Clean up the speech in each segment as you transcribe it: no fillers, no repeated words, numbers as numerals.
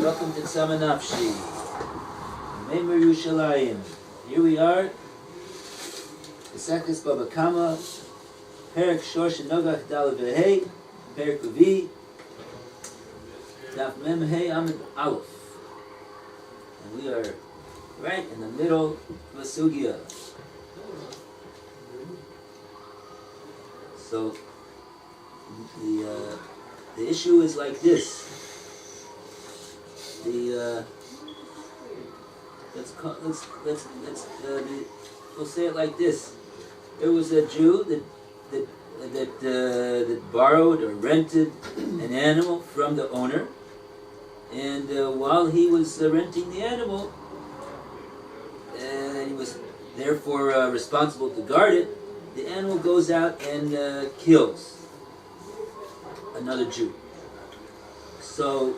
Welcome to Tsama Nafshi. Yerushalyim. Here we are. Pesachis Bava Kama. Perek Shosh Nogach Dal Vehei. Perek Levitt. Daf Mem Hey Amid Aleph. And we are right in the middle of a sugya. So the issue is like this. We'll say it like this. There was a Jew that borrowed or rented an animal from the owner, and while he was renting the animal, and he was therefore responsible to guard it, the animal goes out and kills another Jew. So,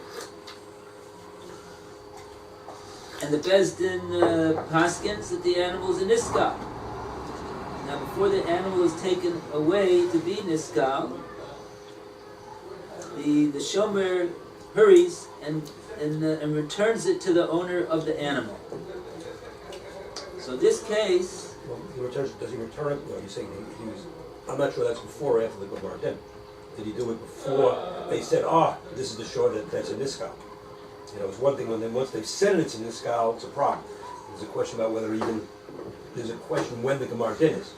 and the Bezdin paskins that the animal is a niskal. Now, before the animal is taken away to be niskal, the shomer hurries and returns it to the owner of the animal. So this case. Well, does he return it? No, you're saying he was. I'm not sure that's before or after the Gemora. Did he do it before they said, this is the shore that's a niskal? You know, it's one thing when once they've said it's a niskal, it's a problem. There's a question about whether there's a question when the Gemara din is.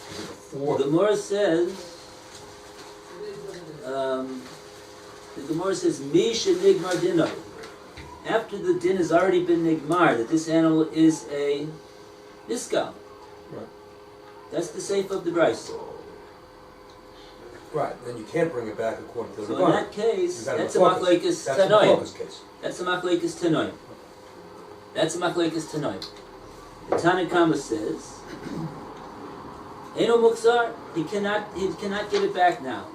Is it before? The Gemora says, Mi shenigmar dino. After the din has already been nigmar, that this animal is a niskal. Right. That's the safe of the Bryce. Right, then you can't bring it back according to the So in that case, that's a machlekes That's a tanoim. case. That's a machlekes tanoim. That's a machlekes tanoim. The Tanakama says, Eno muksar, he cannot give it back now.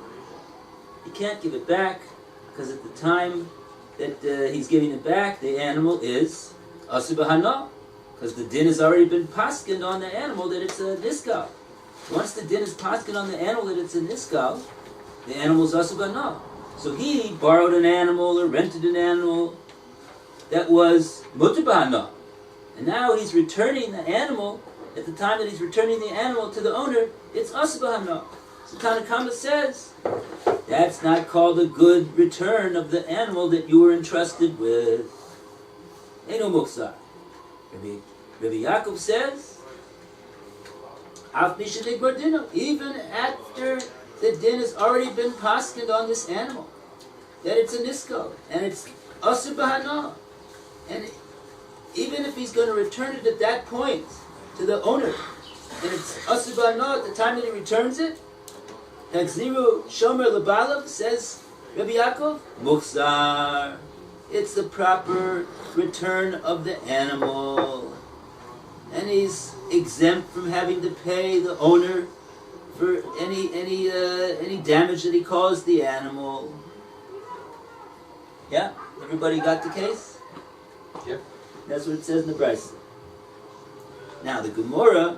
He can't give it back because at the time that he's giving it back, the animal is asu b'hana, because the din has already been paskined on the animal that it's a niskal. Once the din is paskined on the animal that it's a niskal, the animal is asu b'hana. So he borrowed an animal or rented an animal that was mutar b'hana, and now he's returning the animal. At the time that he's returning the animal to the owner, it's asu b'hana. So Tanakama says, that's not called a good return of the animal that you were entrusted with. Eno muksar. Rabbi Yaakov says, even after the din has already been paskined on this animal, that it's a niskal, and it's asu b'hana, and even if he's going to return it at that point to the owner, and it's asu b'hana at the time that he returns it, Hachziru shomer lebalav, says Rabbi Yaakov, muksar. It's the proper return of the animal, and he's exempt from having to pay the owner for any damage that he caused the animal. Yeah, everybody got the case? Yep. That's what it says in the Bryce. Now the Gemora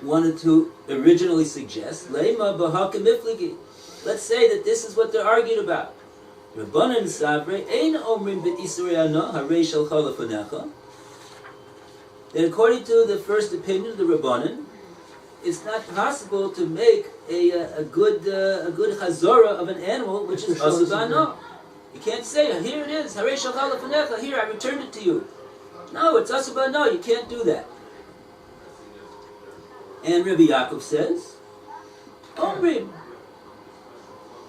wanted to originally suggest, Leima b'haka mifligi. Let's say that this is what they're argued about. Rabbanan Sabre ein omrim be'isuri ana harei shalcha lefanecha. That according to the first opinion of the Rabbanan, it's not possible to make a good chazorah of an animal which is asu b'hana. You can't say, here it is, harei shalcha lefanecha, here I returned it to you. No, it's asu b'hana, you can't do that. And Rabbi Yaakov says, Omrim,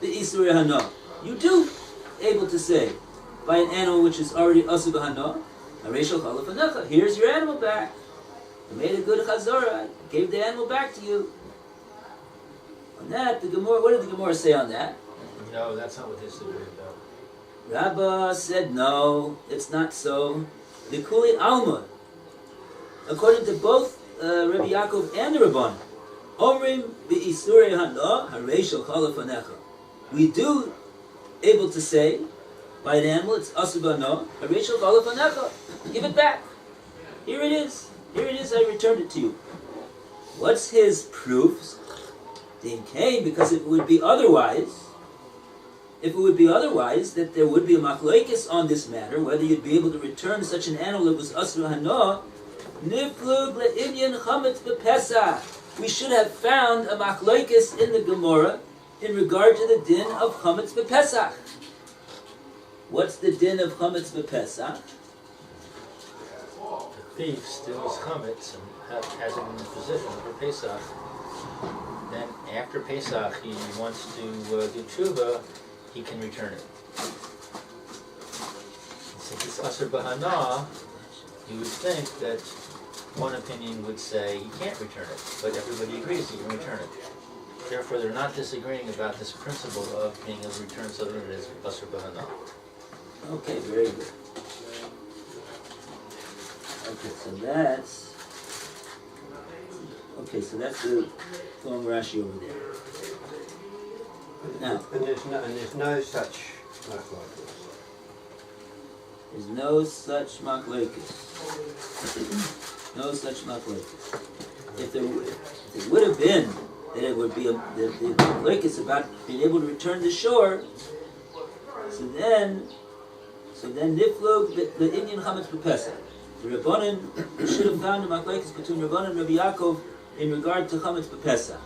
the Isuri Hana. You do able to say, by an animal which is already asu b'hana, here's your animal back. I made a good chazorah, I gave the animal back to you. On that, the Gemora, what did the Gemora say on that? No, that's not what this is about. Rabbah said, no, it's not so. The Kuli Alma, according to both Rabbi Yaakov and the Rabban, Omrim bi'isuri hana harei shalcha lefanecha. We do able to say by an animal it's asu b'hana harei shalcha lefanecha. Give it back. Here it is. Here it is. I returned it to you. What's his proofs? Din came because it would be otherwise. if it would be otherwise, that there would be a machlokes on this matter, whether you'd be able to return such an animal that was asur hana, niflug le'inyan chametz b'Pesach. We should have found a machlokes in the Gemora in regard to the din of chametz b'Pesach. What's the din of chametz b'Pesach? The thief steals chametz and has it in his possession for Pesach. Then after Pesach, he wants to do tshuva, he can return it. Since it's asur b'hana, you would think that one opinion would say you can't return it, but everybody agrees you can return it. Therefore, they're not disagreeing about this principle of being able to return something that is asur b'hana. Okay, very good. Okay, so that's the long Rashi over there. Now, And there's no such machlokes. there's no such machlokes. No such machlokes. If there would have been, that it would be the machlokes about being able to return to shore. So then niflog the Indian chametz b'Pesach. The Rabbanan should have found a machlokes between Rabbanan and Rabbi Yaakov in regard to chametz b'Pesach.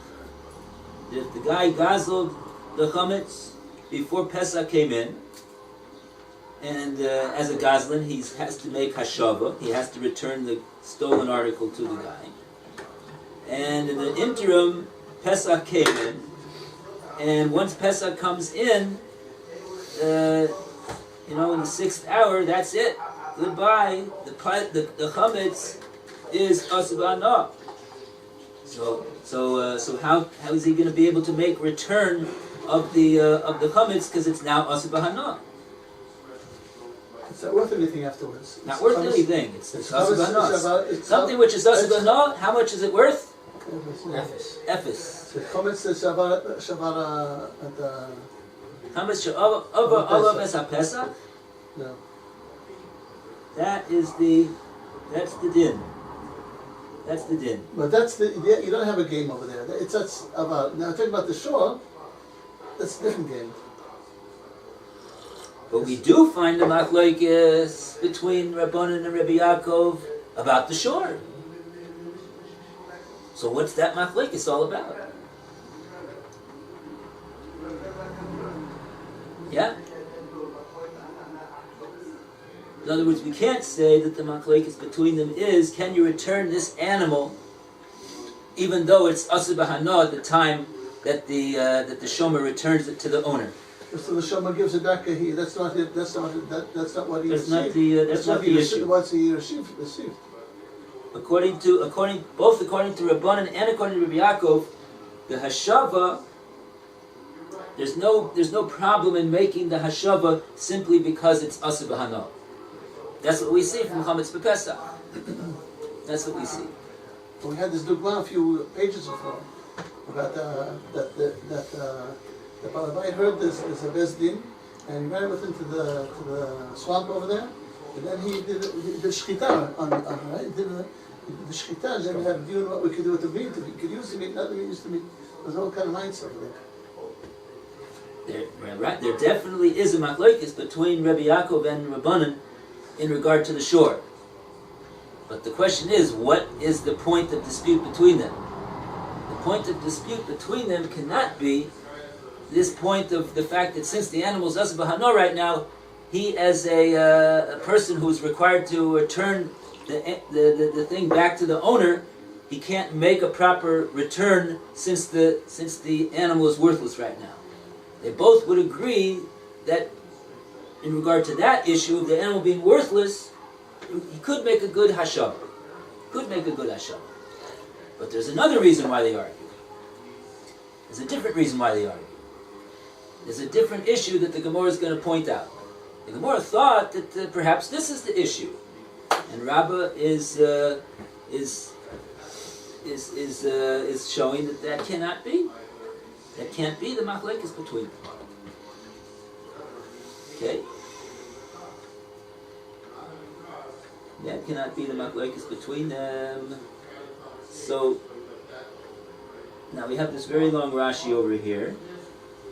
If the guy guzzled the chametz before Pesach came in, and as a gazlan, he has to make hashava. He has to return the stolen article to the guy. And in the interim, Pesach came in, and once Pesach comes in, in the 6th hour, that's it. Goodbye. The chametz is asur b'hana. So how is he going to be able to make return of the chametz, because it's now asur b'hana? It's not worth anything afterwards. Not worth anything. It's asur b'hana. Something which is asur b'hana, how much is it worth? Ephes. So chametz is shavar at the... Chametz she'ava olav es haPesach. No. That's the din. That's the din. But you don't have a game over there. That's about, now talking about the shore, that's a different game. But we do find the machlokes between Rabbanan and Rabbi Yaakov about the shore. So what's that machlokes all about? Yeah? In other words, we can't say that the machlokes between them is, can you return this animal, even though it's asur b'hana at the time that the shomer returns it to the owner. So the shomer gives it back. That's not it. That's not what he That's received. That's not the issue. What's he received? According to Rabbanan and according to Rabbi Yaakov, the hashava, there's no problem in making the hashava simply because it's asur b'hana. That's what we see from chametz b'Pesach. That's what we see. Well, we had this dugma a few pages before about that the Bava heard there's a bezdin, and he ran with him to the swamp over there, and then he did shchita on right. He did the shchita, and then we had a view on what we could do with the meat. If we could use the meat, not the meat, use the meat. There's all kind of mindset over there. There definitely is a machlokes between Rabbi Yaakov and Rabbanan in regard to the shore. But the question is, what is the point of dispute between them? The point of dispute between them cannot be this point of the fact that since the animal is asur b'hana right now, he as a person who is required to return the thing back to the owner, he can't make a proper return since the animal is worthless right now. They both would agree that in regard to that issue of the animal being worthless, he could make a good hashava. But there's another reason why they argue. There's a different reason why they argue. There's a different issue that the Gemora is going to point out. The Gemora thought that perhaps this is the issue, and Rabbah is showing that cannot be. That can't be the machlokes between them. Okay. That cannot be the machlokes between them. So now we have this very long Rashi over here.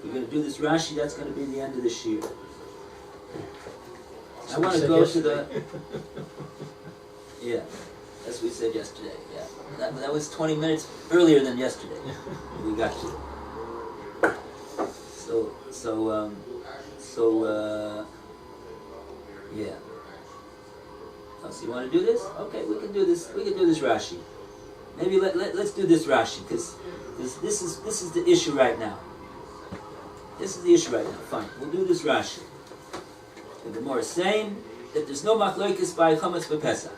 We're going to do this Rashi. That's going to be the end of the shir. I want to said go yesterday. to the. Yeah, that's what we said yesterday. Yeah, that was 20 minutes earlier than yesterday. We got to it. Yeah. Oh, so you want to do this? Okay, we can do this. We can do this Rashi. Maybe let's do this Rashi because this is the issue right now. This is the issue right now. Fine, we'll do this Rashi. The Gemora is saying that there's no machlokes by chametz b'Pesach.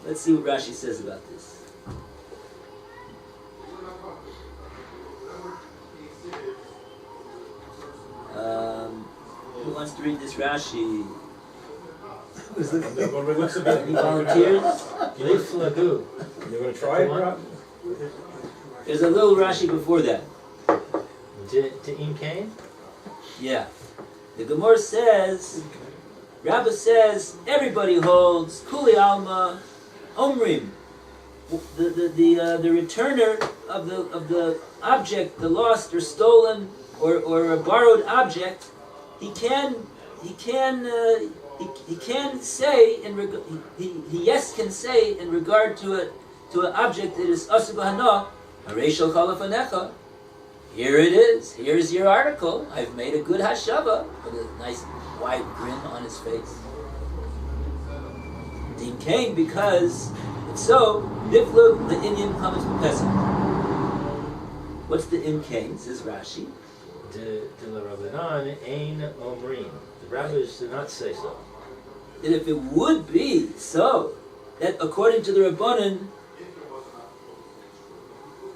Let's see what Rashi says about this. Who wants to read this Rashi? Any volunteers? Liflagu. You're going to try it, Rob? There's a little Rashi before that. Te'im Kain? Yeah. The Gemora says, Rabbah says, everybody holds, Kuli Alma, Omrim. The returner of the object, the lost or stolen or a borrowed object, he can say can say in regard to an object that is asu b'hana, harei shel chalafanecha. Here it is. Here's your article. I've made a good hashava with a nice wide grin on his face. Din Kain, because if so, niflu the Indian chametz b'Pesach. What's the Im Kain? Says Rashi. De la Rabbanan ein omrim. The rabbis do not say so. That if it would be so, that according to the Rabbanan,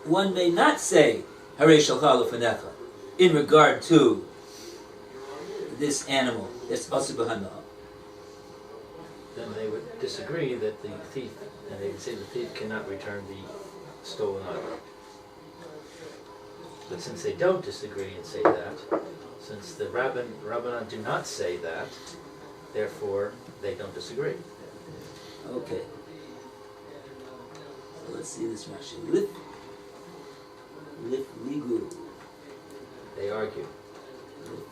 one may not say harei shel chalafanecha in regard to this animal, this asu b'hana. Then they would disagree that the thief, and they would say the thief cannot return the stolen item. But since they don't disagree and say that, since the Rabbanan do not say that, therefore they don't disagree. Okay. So let's see this Rashi. Lif ligu. They argue.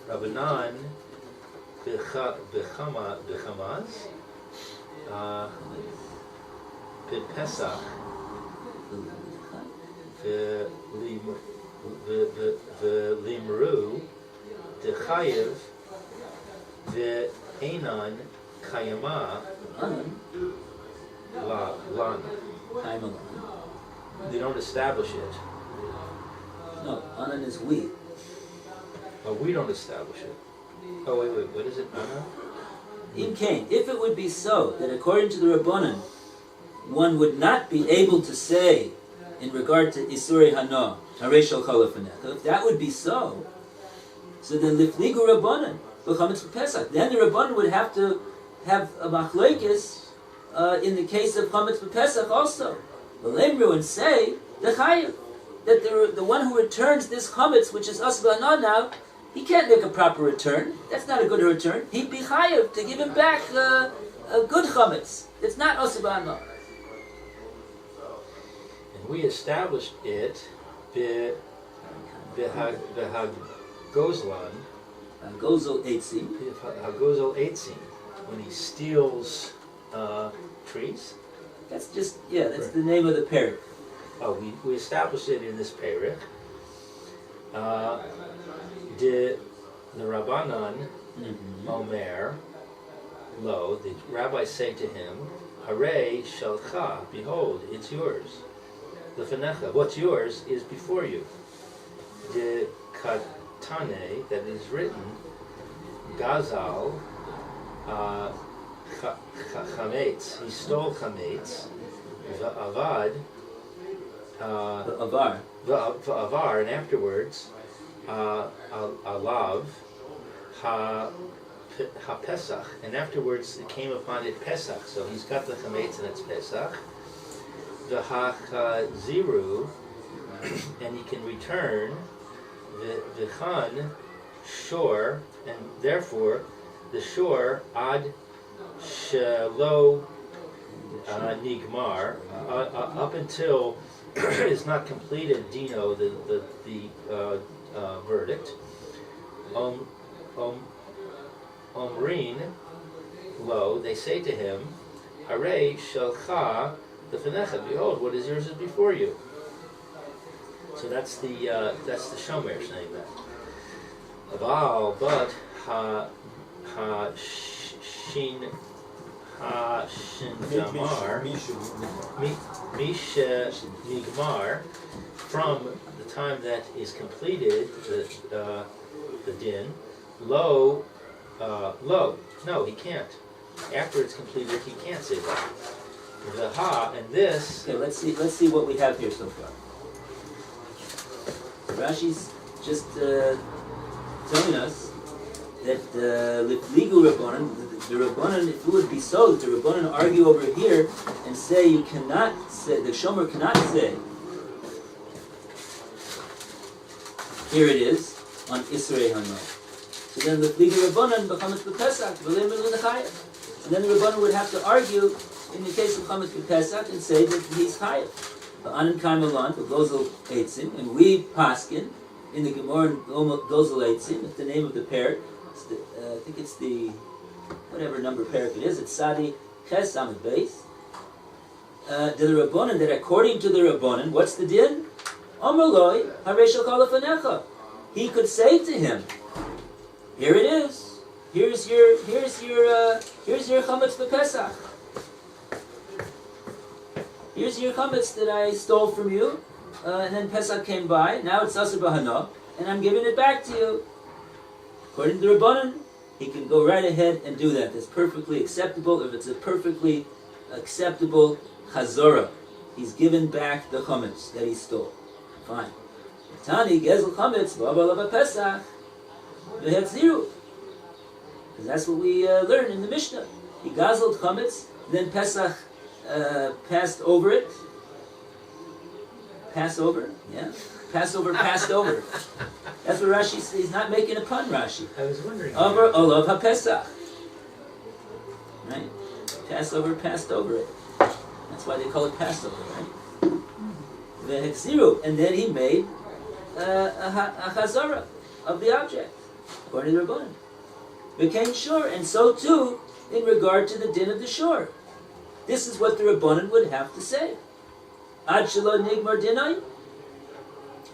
Rabbanan b'chamaz b'pesach v'limru dechayev v'einan kayama lan. They don't establish it. No, anan is we. But we don't establish it. Oh wait, what is it? Im Kain, if it would be so that according to the Rabbanan, one would not be able to say in regard to Isurei Hana, Harei shel chalafanecha, if that would be so, then lifligu Rabbanan, b'chametz b'Pesach, then the Rabbanan would have to have a machlokes in the case of chametz b'Pesach also. L'lemru and say, the chayev, that the one who returns this chametz, which is asu b'hana now, he can't make a proper return. That's not a good return. He'd be chayev to give him back a good chametz. It's not asu b'hana. And we established it b'hagozlan, Gozel eitzim. Hagozol eitzim, when he steals trees. That's just, that's the name of the parak. Oh, we established it in this parak. The Rabbanan Omer Lo, the rabbis say to him, Harei shalcha, behold, it's yours. Lefanecha, what's yours is before you. The katane, that is written, Gazal chametz, he stole chametz, v'avad, v'avar, and afterwards, alav, ha-pesach, and afterwards it came upon it Pesach, so he's got the chametz and it's Pesach, the ha-ziru, and he can return the chan, shore, and therefore the shore ad shelo nigmar, up until is not completed, Dino, the verdict. Omrin, lo, they say to him, Harei shelcha lefanecha, behold, what is yours is before you. So that's the shomer saying that. Aval, but shin gamar, misha nigmar, from the time that is completed the din, lo, no, he can't. After it's completed, he can't say that. The ha and this. Okay, let's see what we have here so far. Rashi's just telling us that legal Rabbanan, the Rabbanan, if it would be so that the Rabbanan argue over here and say you cannot say, the Shomer cannot say, here it is, on Isrei Hano. So then the legal Rabbanan becomes the Pesach, and then the Rabbanan would have to argue in the case of Chametz Pesach and say that he's Chayav. The Anan Kaimalan, the Gozel Eitzim, and we Paskin in the Gemora Gozel Eitzim, it's the name of the parak. I think it's the whatever number parak it is. It's Sadi Ches Amid Beis. The Rabbanan, that according to the Rabbanan, what's the din? Amar Loi Harei Shelcha Lefanecha. He could say to him, here it is. Here's your Chametz Pesach. Here's your chametz that I stole from you, and then Pesach came by. Now it's Asur B'Hana, and I'm giving it back to you. According to the Rabbanan, he can go right ahead and do that. That's perfectly acceptable. If it's a perfectly acceptable chazorah, he's given back the chametz that he stole. Fine. Tani gezel chametz b'avar lava Pesach v'hetziru. Because that's what we learn in the Mishnah. He gazeled chametz, then Pesach passed over it. Passover, yeah. Passover passed over. That's what Rashi says. He's not making a pun, Rashi. I was wondering. Over Olav HaPesach. Right? Passover passed over it. That's why they call it Passover, right? The Hechziru. And then he made a chazara of the object, according to the Rabbanan. Became shore, and so too in regard to the din of the shore. This is what the Rabbanan would have to say. Ad shelo nigmar dinai,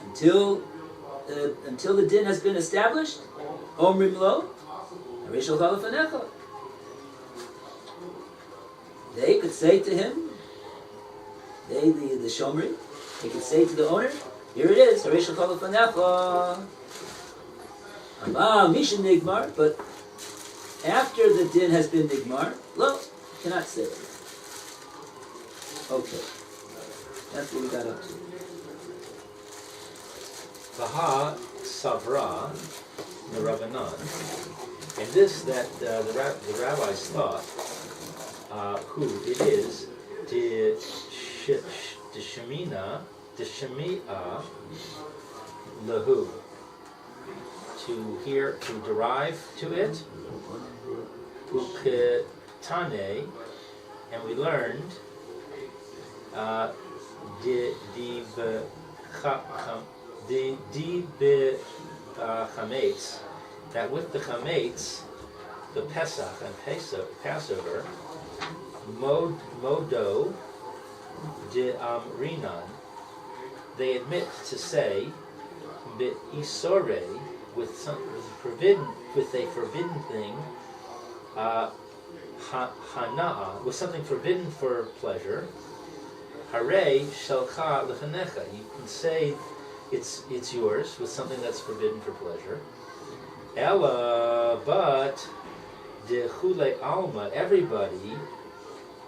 until the din has been established. Omrim lo, harei shelcha lefanecha. They could say to him, the shomri, they could say to the owner, here it is, harei shelcha lefanecha. Ama mishin nigmar, but after the din has been nigmar, lo, cannot say it. Okay, that's what we got up to. Vaha Savra, the Rabbanan, and this that the rabbis thought, who it is, the Shemina lahu, to hear, to derive to it, uketane, and we learned chametz, that with the chametz, the Pesach and Passover, modo de amrinan, they admit to say bit isore, with a forbidden thing, hana'a, with something forbidden for pleasure. Harei shelcha lefanecha. You can say it's yours with something that's forbidden for pleasure. Ella, but de chule alma, everybody,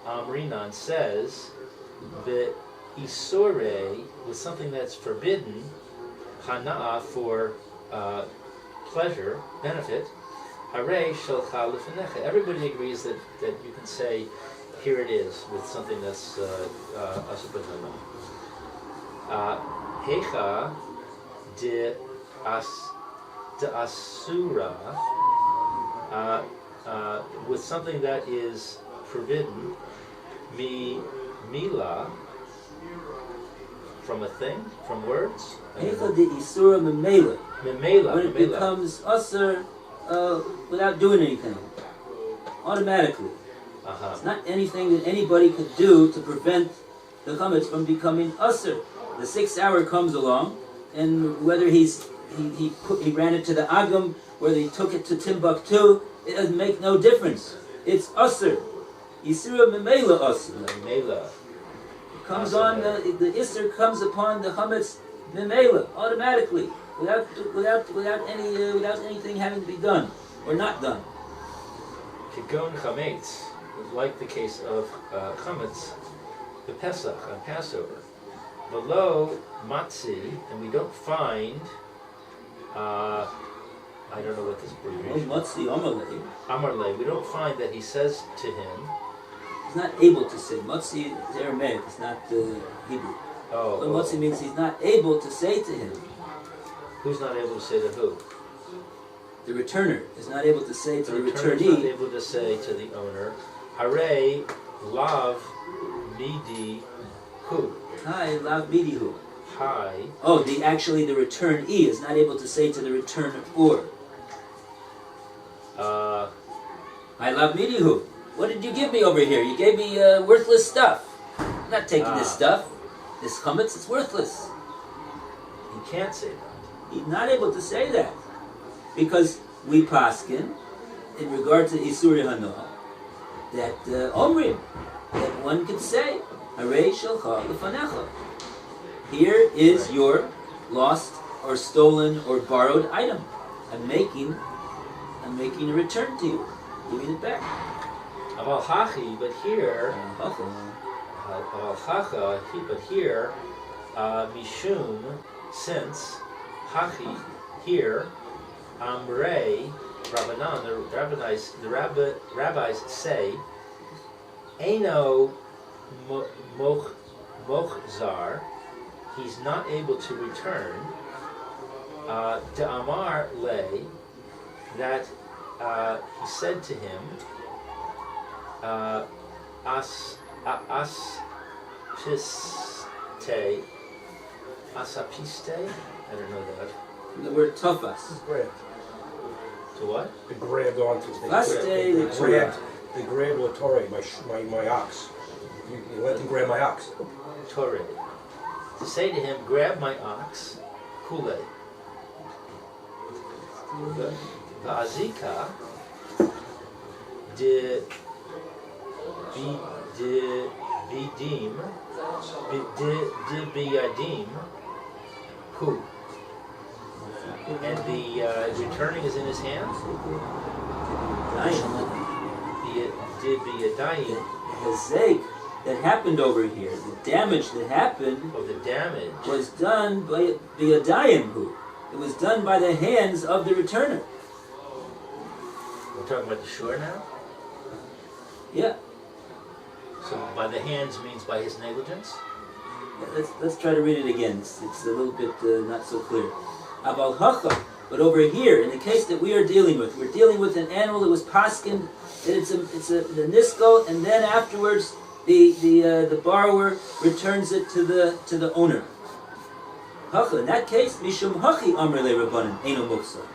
Amrinan says, the isore, with something that's forbidden, hana'a, for pleasure, benefit. Harei shelcha lefanecha. Everybody agrees that you can say, here it is, with something that's asubadana. Hecha de asura, with something that is forbidden, mila, from a thing, from words. Heicha de Isura Memela. Memela, When it memela. becomes usher without doing anything, automatically. It's not anything that anybody could do to prevent the chametz from becoming usher. The 6th hour comes along, and whether he ran it to the Agam, whether he took it to Timbuktu, it doesn't make no difference. It's usher. Isura Memela usher. Memela. Comes on the Isser comes upon the chametz memela automatically, without anything having to be done or not done. Kigon chametz, like the case of chametz, the Pesach on Passover. Below matzi, and we don't find. I don't know what this abbreviation. Matzi amarle. Amarle. We don't find that he says to him. He's not able to say. Matzi is Aramaic. It's not Hebrew. But matzi means he's not able to say to him. Who's not able to say to who? The returner is not able to say to the returner returnee. is not able to say to the owner, Hare lav midi hu. Hi, lav midihu. Hi. Oh, the returnee is not able to say to the returner. I love midihu. What did you give me over here? You gave me worthless stuff. I'm not taking this stuff. This chametz, it's worthless. He can't say that. He's not able to say that. Because we paskin, in regard to Isur Hanoah, that Omrim, that one could say, Harei shalcha lefanecha. Here is your lost or stolen or borrowed item. I'm making a return to you. Giving it back. Aval hachi, but here, aval hacha, but here, mishum, since, hachi, here, amrei, rabbanan, the rabbis say, Eino mochzar, he's not able to return, to Amar lay, that he said to him, asapiste, I don't know that. The word tofas. Grabbed. To what? They grabbed onto it. They grabbed the Torah, my ox. You let them grab my ox. Torah. To say to him, grab my ox, kule. The azika de biyadim hu. And the returning is in his hands. De biyadayim. The zake that happened over here, the damage that happened, was done by the Adayim. It was done by the hands of the returner. We're talking about the shore now? Yeah. So by the hands means by his negligence? Let's try to read it again. It's a little bit not so clear. Aval hacha, but over here, in the case that we are dealing with, we're dealing with an animal that was paskin, that it's a niskal, and then afterwards the borrower returns it to the owner. Hacha, in that case, mishum hachi amr le rabbanan eno muksar.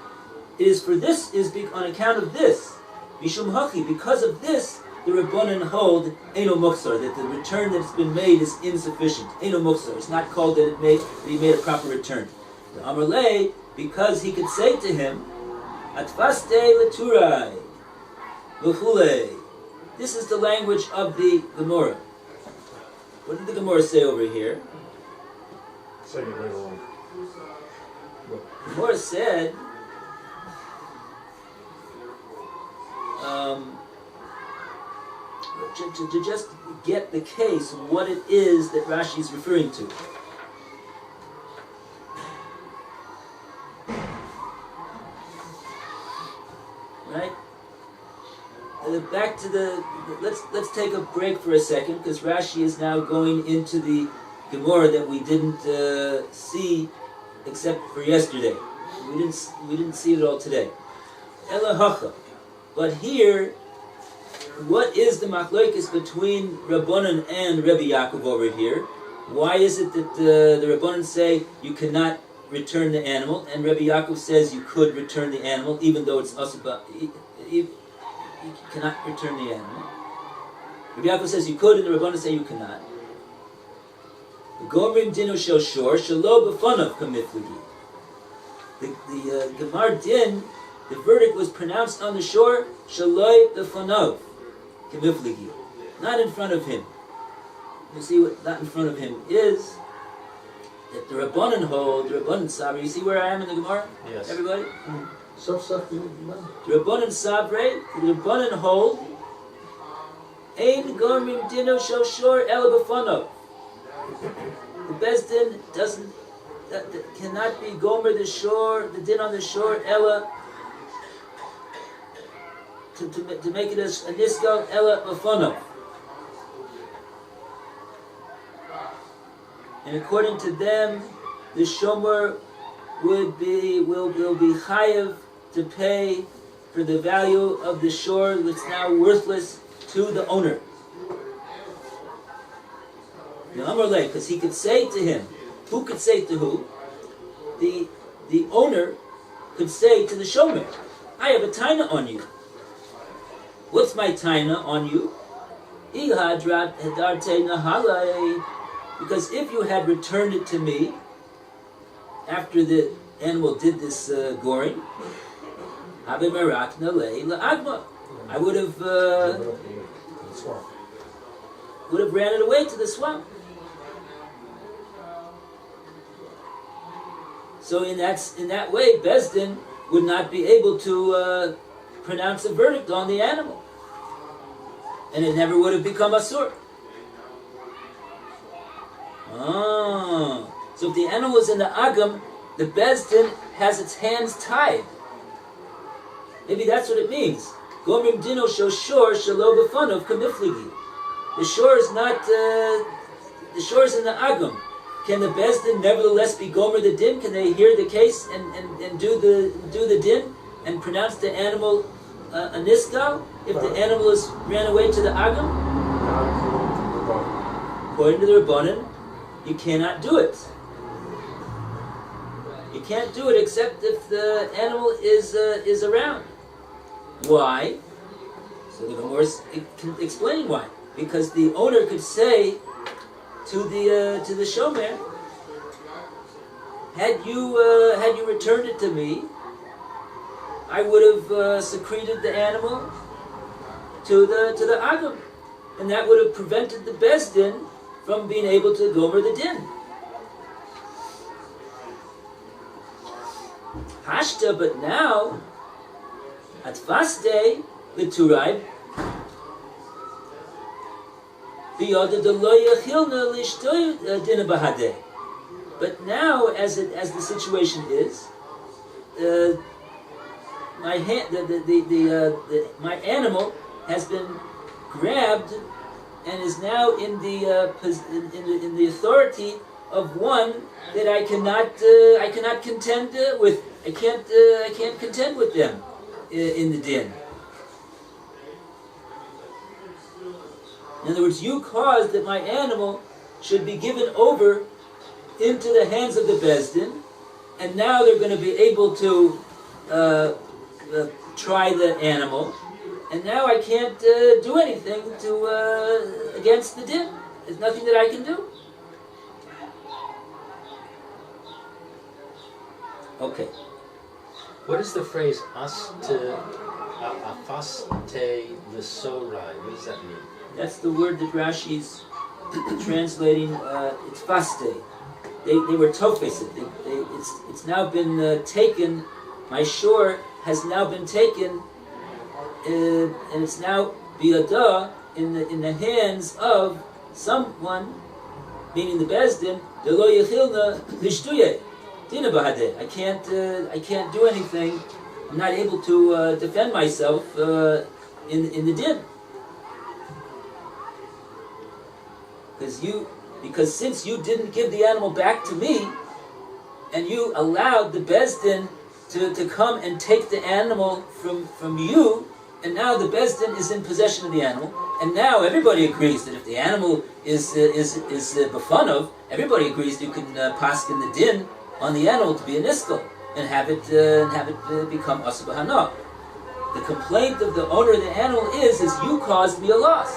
It is for this, on account of this, mishum hachi, because of this, the rabbanan hold eno muksar, that the return that's been made is insufficient. Eno muksar, it's not called that he made a proper return. The amr le, because he could say to him, atfaste leturai, v'chulei. This is the language of the Gemora. What did the Gemora say over here? Say it right along. The Gemora said, to just get the case, what it is that Rashi is referring to. Right? Back to let's take a break for a second, because Rashi is now going into the Gemora that we didn't see except for yesterday. We didn't see it all today. Elahacha. But here, what is the machlokes between Rabbanan and Rebbe Yaakov over here? Why is it that the Rabbanan say you cannot return the animal, and Rabbi Yaakov says you could return the animal, even though it's asaba? You cannot return the animal. Rabbi Yaakov says you could, and the Rabbanan say you cannot. The Gomrim dinu shel shor shelo b'fanav kamifligi. The Gemar din, the verdict was pronounced on the shore shaloi b'fanav kamifligi, not in front of him. You see what not in front of him is? That the Rabbanan hold, the Rabbanan Sabre. You see where I am in the Gemara? Yes. Everybody? So, The Rabbanan Sabre, the Rabbanan hold, Ein Gomrim dinu shel shor ela b'fanav. The Beis Din cannot be gomer the shore, the din on the shore, ella, to make it as a niskal, ella b'fanav. And according to them, the shomer will be chayev to pay for the value of the shore that's now worthless to the owner. Because he could say to him, who could say to who? The owner could say to the shomer, I have a taina on you. What's my taina on you? Because if you had returned it to me after the animal did this goring, I would have ran it away to the swamp. So in that way, Beis Din would not be able to pronounce a verdict on the animal, and it never would have become asur. So if the animal is in the agam, the Beis Din has its hands tied. Maybe that's what it means. Gomrim dino shel shor shelo b'fanav kamifligi. The shore is not. The shore is in the agam. Can the Beis Din nevertheless be gomer the din? Can they hear the case and do the din and pronounce the animal a niskal if the animal ran away to the agam? According to the Rabbanan, you cannot do it. You can't do it except if the animal is around. Why? So the Gemora is explaining why. Because the owner could say to the shomer, had you returned it to me, I would have secreted the animal to the agam, and that would have prevented the Beis Din from being able to gomer the din. Hashta, but now at faste the turaib. But now, as the situation is, my animal has been grabbed and is now in the authority of one that I cannot contend with. I can't contend with them in the din. In other words, you caused that my animal should be given over into the hands of the Beis Din, and now they're going to be able to try the animal, and now I can't do anything against the din. There's nothing that I can do. Okay. What is the phrase afaste l'sorai? What does that mean? That's the word that Rashi's translating. It's faste. They were tofes. It's now been taken. My shore has now been taken, and it's now biyadah in the hands of someone, meaning the Beis Din. Delo yechilna lishtuye dina bahadeh. I can't do anything. I'm not able to defend myself in the din. Because since you didn't give the animal back to me, and you allowed the Beis Din to come and take the animal from you, and now the Beis Din is in possession of the animal, And now everybody agrees that if the animal is befunov, everybody agrees you can paskin the din on the animal to be a niskel and have it become asa b'hana. The complaint of the owner of the animal is you caused me a loss.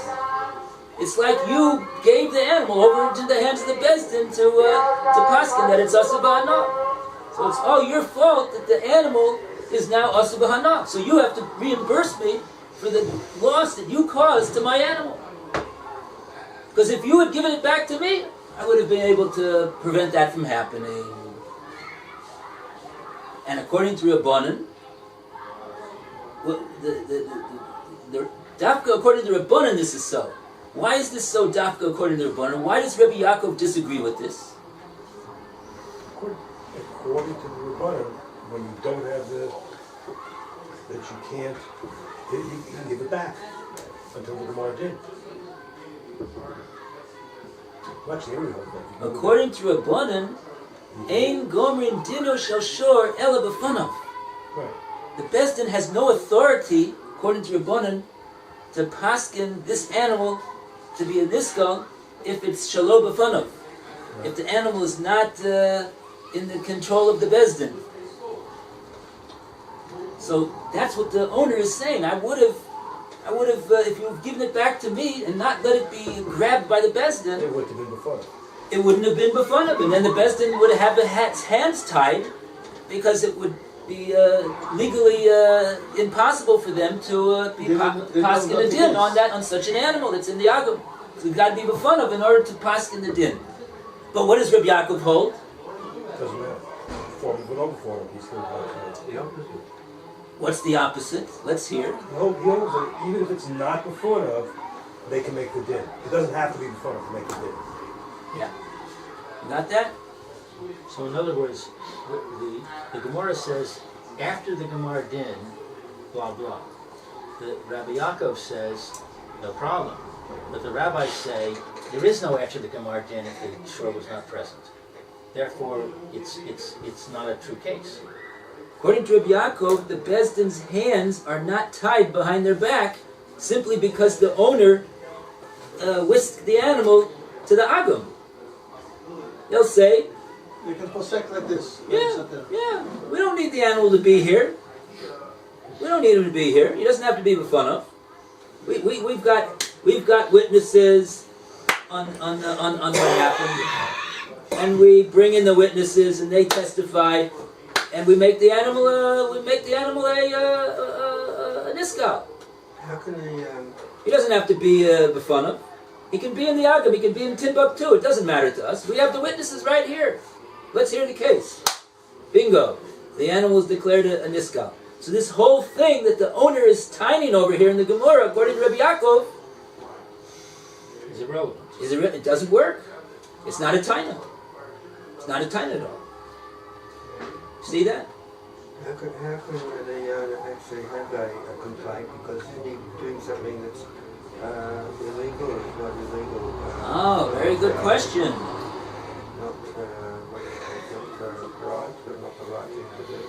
It's like you gave the animal over into the hands of the bezdin to paskin that it's asa b'hana. So it's all your fault that the animal is now asa b'hana. So you have to reimburse me for the loss that you caused to my animal. Because if you had given it back to me, I would have been able to prevent that from happening. And according to Rabbanan, Dafka, according to Rabbanan, this is so. Why is this so Dafka according to Rabbanan? Why does Rabbi Yaakov disagree with this? According to the Reuven, when you don't have that you can't, you can give it back until the Gemora did. Well, actually, everyone does. According to Rabbanan, Ein Gomrin Dino Shel Shor Ela B'Fanav. Right. The Bezdin has no authority, according to Rabbanan, to paskin this animal to be a niskal if it's Shalom B'Fanav. Right. If the animal is not in the control of the Bezdin. So that's what the owner is saying. I would have, if you've given it back to me and not let it be grabbed by the Bezdin, It wouldn't have been before. it wouldn't have been B'Fanav, and then the Bezdin would have its hands tied, because it would be legally impossible for them to be paskin the din on such an animal that's in the agam. So you've got to be B'Fanav in order to paskin the din. But what does Rabbi Yaakov hold? Doesn't matter. Form with over he's still the opposite. What's the opposite? Let's hear. He holds that even if it's not before of, they can make the din. It doesn't have to be before of to make the din. Yeah. You got that? So in other words, the Gemora says, after the Gemara din, blah blah. The Rabbi Yaakov says, no problem. But the rabbis say, there is no after the Gemara din if the shore was not present. Therefore, it's not a true case. According to Rabbi Yaakov, the Bezdin's hands are not tied behind their back simply because the owner whisked the animal to the agam. They'll say, You can posek like this. yeah, we don't need the animal to be here. We don't need him to be here. He doesn't have to be b'fanav. We've got witnesses on what happened, and we bring in the witnesses, and they testify, and we make the animal a niskal. How can they? He doesn't have to be b'fanav. He can be in the agam. He can be in Timbuktu. It doesn't matter to us. We have the witnesses right here. Let's hear the case. Bingo. The animal is declared a niskal. So this whole thing that the owner is tining over here in the Gemora, according to Rabbi Yaakov, Is irrelevant. it doesn't work. It's not a tina. It's not a tina at all. See that? How can they actually have a complaint because they're doing something that's illegal or it's not illegal? Oh, very good question. Not right, but not the right thing to do.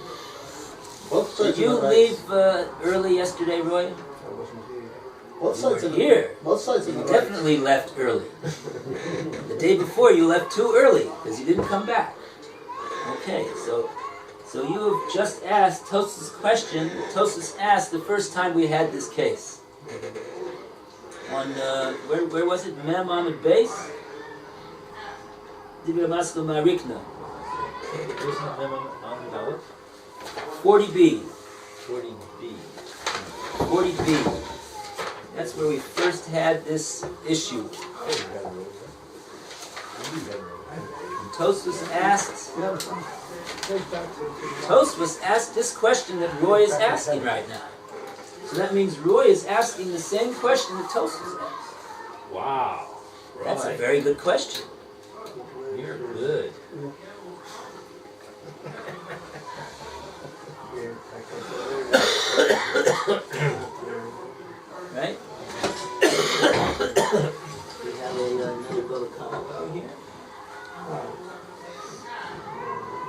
Both sides Did you are right. leave early yesterday, Roy? I wasn't here. Both sides You are were here. Both sides are You right. definitely left early. The day before you left too early because you didn't come back. Okay, so you have just asked Tos's question. Tosus asked the first time we had this case. On where was it? Mem Amid Base? Dibra Maskal Marikna. Isn't them on the ballot? 40B. 40B. 40B. That's where we first had this issue. Tosus asked. Tosfos asked this question that Roy is asking right now. So that means Roy is asking the same question that Tosfos asked. Wow. That's a very good question. You're good. Right? We have another bill of comment over here.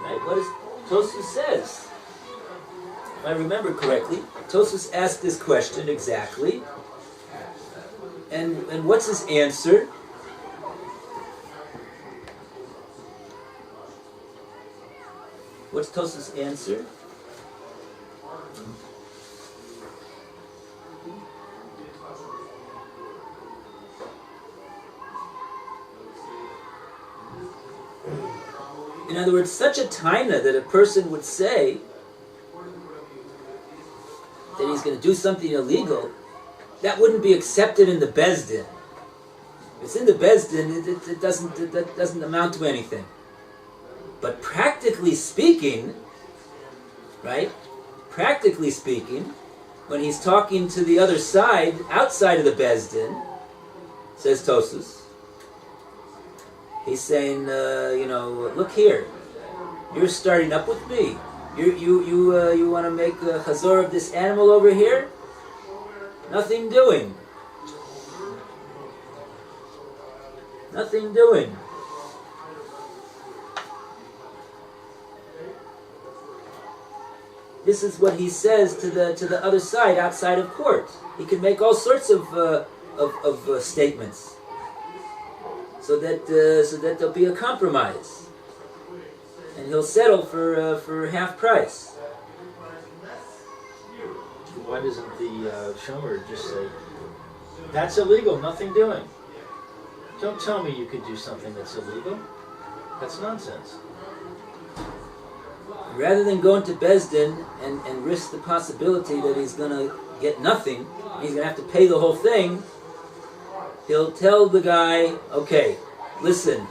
Right? What does Tosfos says? If I remember correctly, Tosfos asked this question exactly. And what's his answer? What's Tosfos' answer? In other words, such a taina that a person would say that he's going to do something illegal, that wouldn't be accepted in the Beis Din. If it's in the Beis Din, it doesn't amount to anything. But practically speaking, right? Practically speaking, when he's talking to the other side, outside of the Beis Din, says Tosfos, he's saying, look here, you're starting up with me. You want to make a chazor of this animal over here? Nothing doing. Nothing doing. This is what he says to the other side, outside of court. He can make all sorts of statements, so that there'll be a compromise, and he'll settle for half price. Why doesn't the shomer just say, that's illegal, nothing doing? Don't tell me you could do something that's illegal. That's nonsense. Rather than go into Beis Din and risk the possibility that he's going to get nothing, he's going to have to pay the whole thing, he'll tell the guy, okay, listen,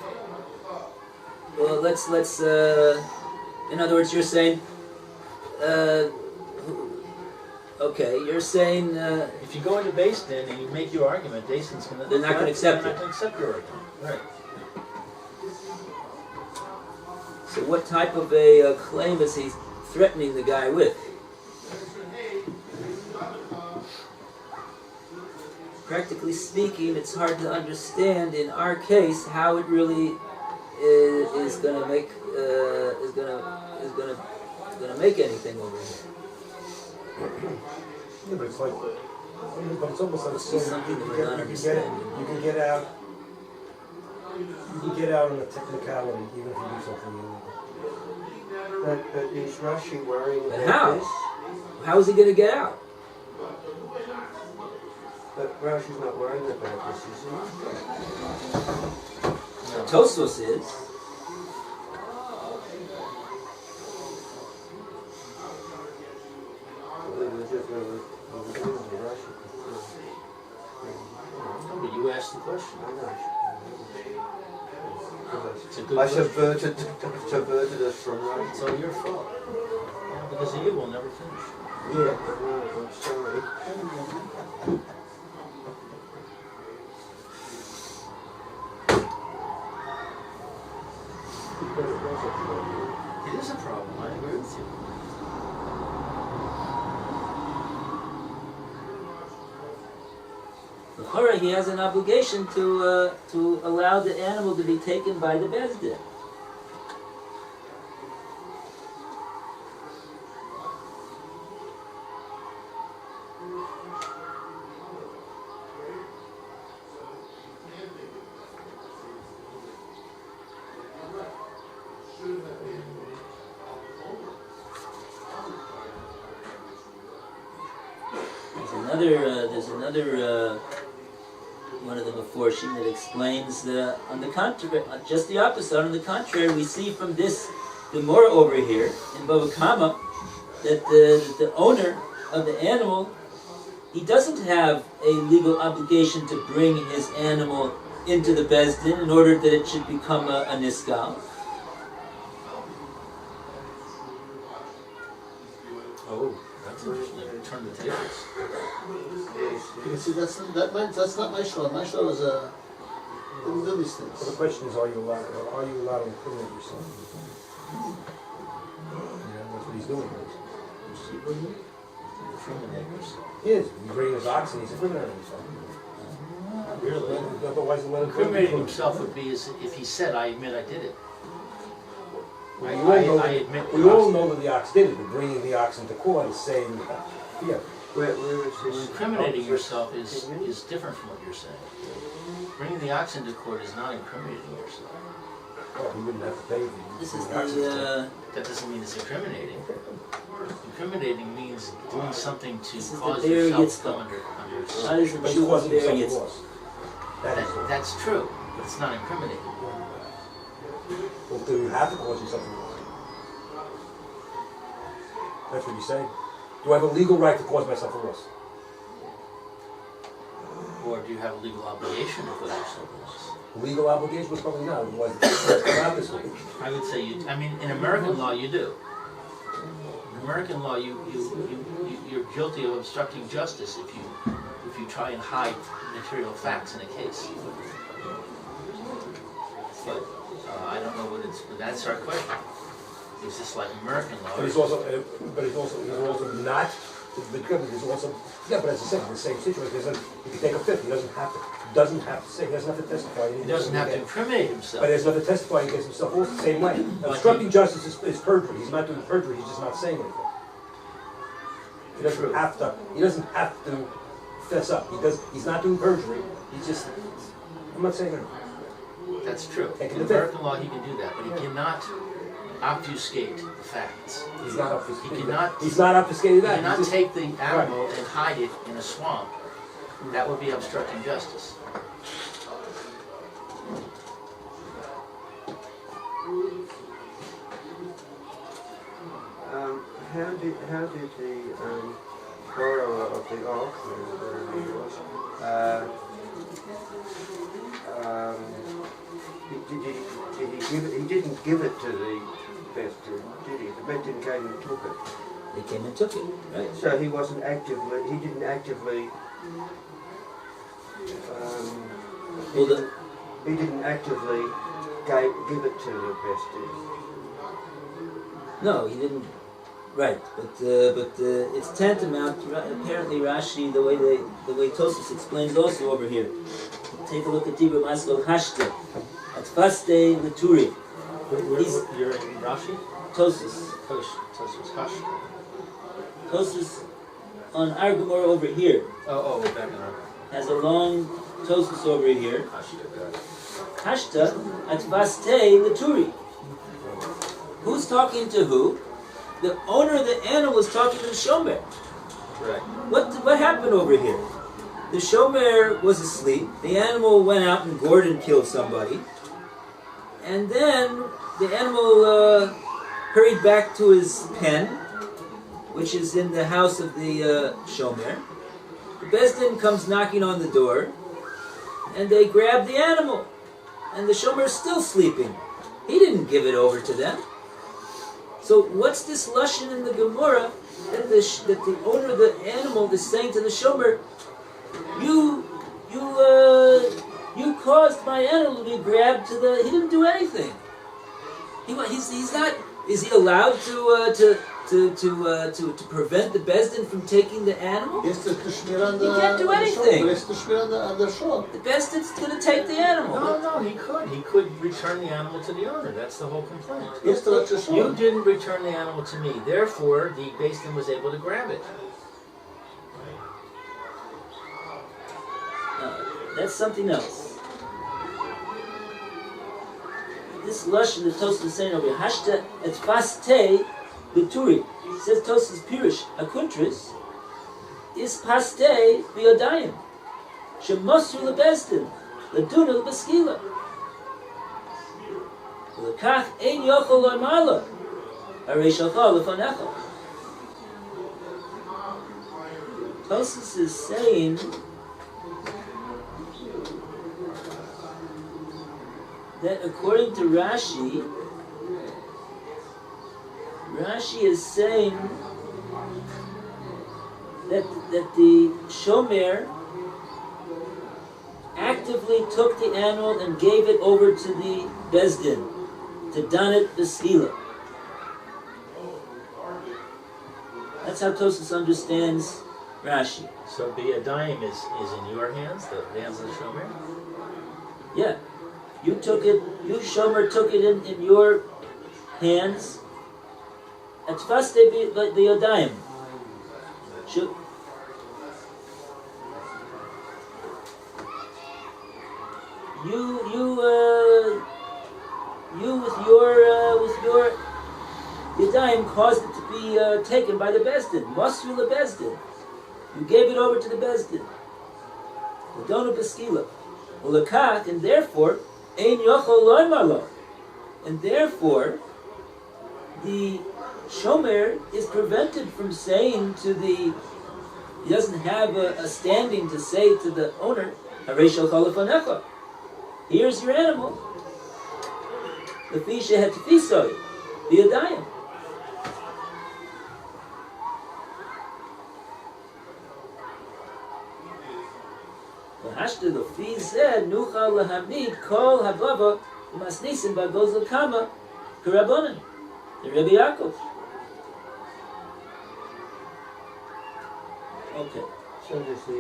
well, let's in other words, you're saying, okay, you're saying... if you go into Beis Din and you make your argument, Beis Din's going to... They're not going to accept it. They're not going to accept your argument. Right. So what type of a claim is he threatening the guy with? Practically speaking, it's hard to understand in our case how it really is going to make make anything over here. Yeah, but it's like, but it's almost like It's something that we're not understanding. you can get out. You can get out on a technicality even if you do something illegal. But is Rashi worrying But about how? this? How is he going to get out? But Rashi's not worrying about this, is he? No. Tosfos is. But you asked the question. It's a good I question. subverted us from Rashi. It's all your fault. Yeah, because of you, we'll never finish. Yeah, I'm sorry. It is a problem. I agree with you. L'chora, he has an obligation to allow the animal to be taken by the Beis Din. There's another one of the Meforshim that explains on the contrary, just the opposite. On the contrary, we see from this Gemora over here in Bava that the owner of the animal, he doesn't have a legal obligation to bring his animal into the Beis Din in order that it should become a niskal. Oh, that's interesting. Turn the tables. You see, that's not my shor. My shor is didn't do these So the things. question is, are you allowed to incriminate yourself? That's what he's doing. He is. He's bringing his oxen. He's incriminating himself. Really? Otherwise, let him Incriminating himself would be as if he said, I admit I did it. We I all know admit we all know that the ox did it, but bringing the ox into court is saying, yeah. Where is Well, this? incriminating yourself is different from what you're saying. Bringing the ox into court is not incriminating yourself. Well, he wouldn't have to pay. This is access to it. That doesn't mean it's incriminating. Incriminating means doing something to This is the cause bear yourself gets to come caught. under How does the But it's Jew causing bear yourself gets? a loss. That is it. That's true, but it's not incriminating. Well, do you have to cause yourself a loss? That's what you're saying? Do I have a legal right to cause myself a loss? Or do you have a legal obligation to cause yourself a loss? Legal obligation was probably not. Otherwise, it's come out this way. I would say in American law you do. In American law you're guilty of obstructing justice if you try and hide material facts in a case. But I don't know what it's. That's our question. Is this like American law? But he's also not. The government is also. Yeah, but as I said, in the same situation, he can take a fifth. He doesn't have to say. He doesn't have to testify. He doesn't have to incriminate himself. But he doesn't have to testify against himself also the same way. Obstructing justice is perjury. He's not doing perjury. He's just not saying anything. He doesn't have to. He doesn't have to fess up. He's not doing perjury. He's just. I'm not saying anything. That's true. Taking In the fifth. American law he can do that, but he cannot obfuscate the facts. He's not obfuscating. He cannot- He's not obfuscating He that. cannot He's just, take the animal and hide it in a swamp. That would be obstructing justice. How did the borrower of the ox, he didn't give it to the Bestin, did he? The Bestin came and took it. They came and took it, right? So he wasn't actively, he didn't actively, Well, he didn't actively give it to the Bestin. no, he didn't. Right, but it's tantamount. Apparently, Rashi, the way Tosfos explains also over here. Take a look at Dibur Maskal Hashta at Faste Laturi. You're in Rashi? Tosfos. Tosfos on our Gemora over here Oh, back in our has a long Tosfos over here. Rashi. Hashta at Faste Laturi. Who's talking to who? The owner of the animal is talking to the shomer. Right. What happened over here? The shomer was asleep. The animal went out and gored and killed somebody. And then the animal hurried back to his pen, which is in the house of the shomer. The Bezdin comes knocking on the door, and they grab the animal. And the shomer is still sleeping. He didn't give it over to them. So what's this lashon in the Gemora that the owner of the animal is saying to the shomer, you caused my animal to be grabbed to the. He didn't do anything. He's not. Is he allowed to prevent the Bezdin from taking the animal? Yes, the Shmir on the. He can't do anything. Yes, the Shmir on the shore. The Bezdin's going to take the animal. No, he could. He could return the animal to the owner. That's the whole complaint. Yes, the shore. You didn't return the animal to me. Therefore, the Bezdin was able to grab it. That's something else. This lashon that Tosfos is saying over here, hashta et faste b'turi, says Tosfos Pirush Hakuntris, is paste b'yodayim, shemosu lebezdin, leduna lebeskila. L'kach ein yochol lo'mala, harei shalcha lefanecha. Tosfos is saying that according to Rashi is saying that the shomer actively took the animal and gave it over to the Bezdin to dan it b'skila. That's how Tosfos understands Rashi. So Biyadayim is in your hands, the hands of the shomer? Yeah. You shomer took it in your hands. At faste b'yodayim. with your Yadayim caused it to be taken by the Bezdin. Masru le Bezdin. You gave it over to the Bezdin. L'donu b'skila. L'kach, and therefore, ein yochol loymar lo. And therefore, the shomer is prevented from saying to the, he doesn't have a standing to say to the owner, Harei shalcha lefanecha. Here's your animal. Lefi shehet tefisoi, b'yadayim. Hashta lefi zeh nuchal lehamid kol habava u'masnisim b'goz l'kama k'rabonin. The Rebbe Yaakov. Okay. So does the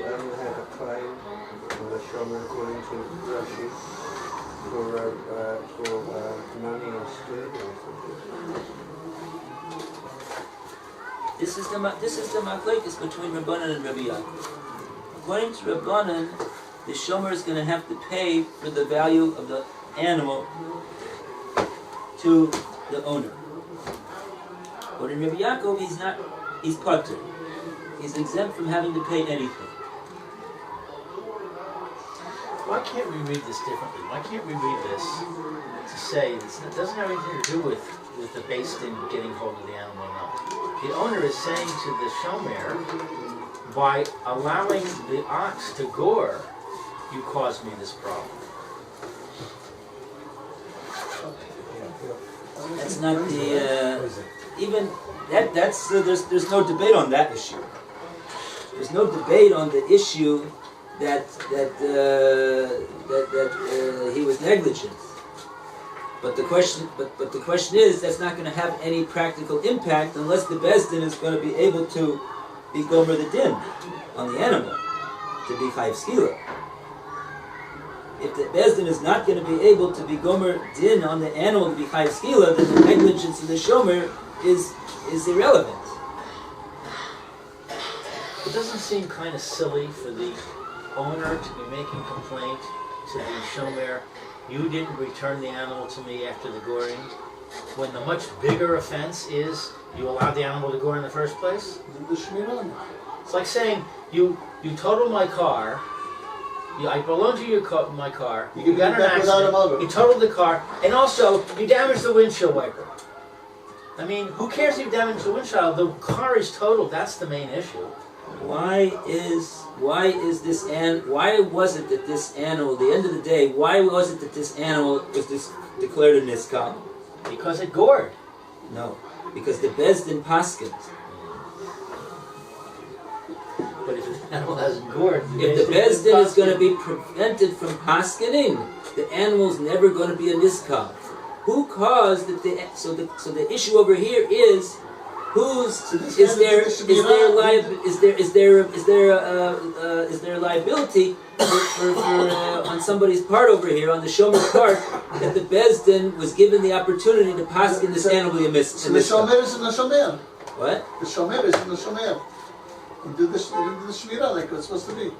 owner have a claim for the shomer according to Rashi for money instead or something? This is the machlekes between Rabbanan and Rebbe Yaakov. According to Rabbanan, the shomer is going to have to pay for the value of the animal to the owner. But in Rebbe Yaakov, he's patur. He's exempt from having to pay anything. Why can't we read this differently? Why can't we read this to say it doesn't have anything to do with the beis din getting hold of the animal or not? The owner is saying to the shomer, by allowing the ox to gore, you caused me this problem. That's not the even that's there's no debate on that issue. There's no debate on the issue that he was negligent. But the question is, that's not going to have any practical impact unless the beis din is going to be able to be gomer the din on the animal to be chayiv skila. If the beis din is not going to be able to be gomer din on the animal to be chayiv skila, then the negligence of the shomer is irrelevant. It doesn't seem kind of silly for the owner to be making complaint to the shomer, you didn't return the animal to me after the goring, when the much bigger offense is you allowed the animal to gore in the first place? It's like saying, you totaled my car, I belong to my car, you got in an accident, you totaled the car, and also you damaged the windshield wiper. I mean, who cares if you damaged the windshield? The car is totaled, that's the main issue. Why was it that this animal, at the end of the day, why was it that this animal was declared a niskal? Because it gored. No, because the beis din paskins. But if the animal hasn't gored, if the beis din is going to be prevented from paskining, the animal's never going to be a niskal. Who caused that? So the issue over here is. Is there liability on somebody's part over here, on the shomer's part, that the beis din was given the opportunity to paskin this animal a miss? So the shomer is in the shomer. What? The shomer is in the shomer. He did the shmirah like it's supposed to be.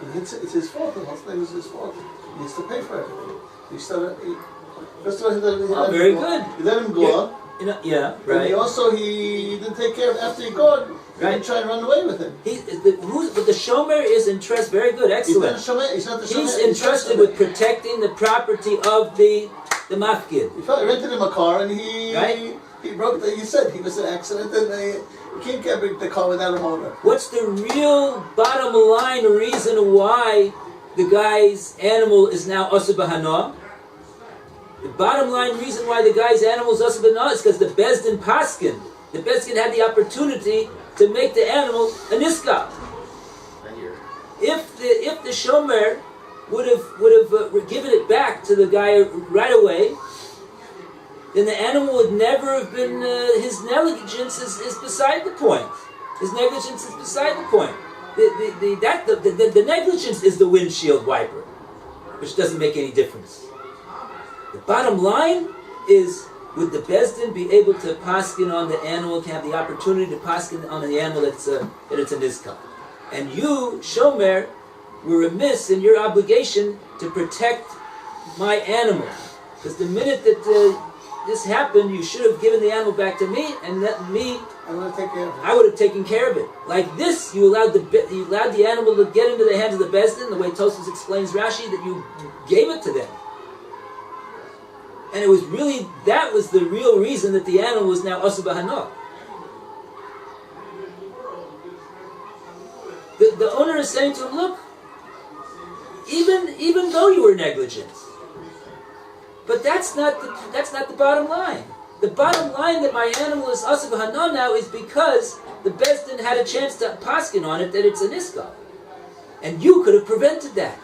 And it's his fault. The whole thing is his fault. He needs to pay for it. First of all, he let him go. Very good. He let him go. Yeah, right. And he didn't take care of after he got. He didn't try and run away with him. But the shomer is entrusted. Very good, excellent. He's not the shomer. He's entrusted with protecting the property of the mafkid. He rented him a car, and he broke. He said he was an accident, and you can't get the car without a motor. What's the real bottom line reason why the guy's animal is now asur b'hana? The bottom line reason why the guy's animal is asur b'hana is because the beis din paskin. The beis din had the opportunity to make the animal a niskal. If the shomer would have given it back to the guy right away, then the animal would never have been. His negligence is beside the point. His negligence is beside the point. The negligence is the windshield wiper, which doesn't make any difference. The bottom line is, would the beis din be able to paskin on the animal, can have the opportunity to paskin on the animal that it's a niskal? And you, shomer, were remiss in your obligation to protect my animal. Because the minute that this happened, you should have given the animal back to me, and let me. I would have taken care of it. I would have taken care of it. Like this, you allowed the animal to get into the hands of the Bezdin, the way Tosfos explains Rashi, that you gave it to them. And it was really, that was the real reason that the animal was now Asur B'Hana. The owner is saying to him, look, even though you were negligent, but that's not the bottom line. The bottom line that my animal is Asur B'Hana now is because the Bezdin had a chance to paskin on it that it's a niska. And you could have prevented that.